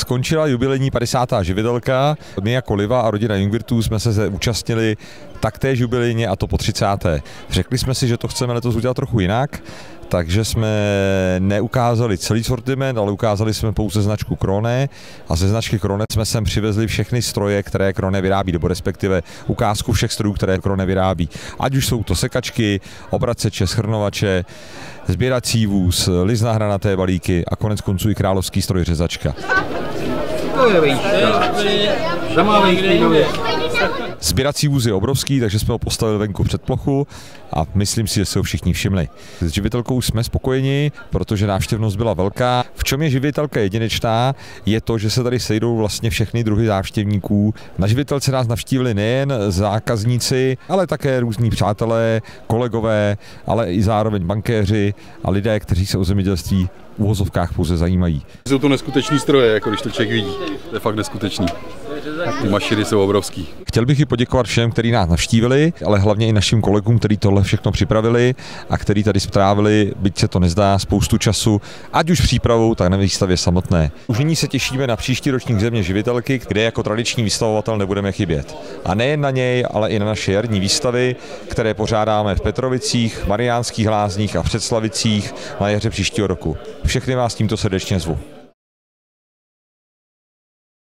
Skončila jubilejní 50. živitelka. My jako Liva a rodina Jungwirthů jsme se účastnili taktéž jubilejně, a to po 30. Řekli jsme si, že to chceme letos udělat trochu jinak, takže jsme neukázali celý sortiment, ale ukázali jsme pouze značku Krone a ze značky Krone jsme sem přivezli všechny stroje, které Krone vyrábí, nebo respektive ukázku všech strojů, které Krone vyrábí. Ať už jsou to sekačky, obraceče, schrnovače, sběrací vůz, list na hranaté balíky a konec konců i královský stroj řezačka. Sběrací vůz je obrovský, takže jsme ho postavili venku před plochu a myslím si, že se ho všichni všimli. S živitelkou jsme spokojeni, protože návštěvnost byla velká. V čem je živitelka jedinečná, je to, že se tady sejdou vlastně všechny druhy návštěvníků. Na živitelce nás navštívili nejen zákazníci, ale také různí přátelé, kolegové, ale i zároveň bankéři a lidé, kteří se o zemědělství v uvozovkách pouze zajímají. Jsou to neskutečný stroje, jako když to člověk vidí. To je fakt neskutečný. Ty mašiny jsou obrovský. Chtěl bych i poděkovat všem, kteří nás navštívili, ale hlavně i našim kolegům, kteří tohle všechno připravili a kteří tady strávili, byť se to nezdá, spoustu času, ať už přípravou, tak na výstavě samotné. Už nyní se těšíme na příští ročník Země živitelky, kde jako tradiční vystavovatel nebudeme chybět. A nejen na něj, ale i na naše jarní výstavy, které pořádáme v Petrovicích, Mariánských Lázních a v Předslavicích na jaře příštího roku. Všechny vás tímto srdečně zvu.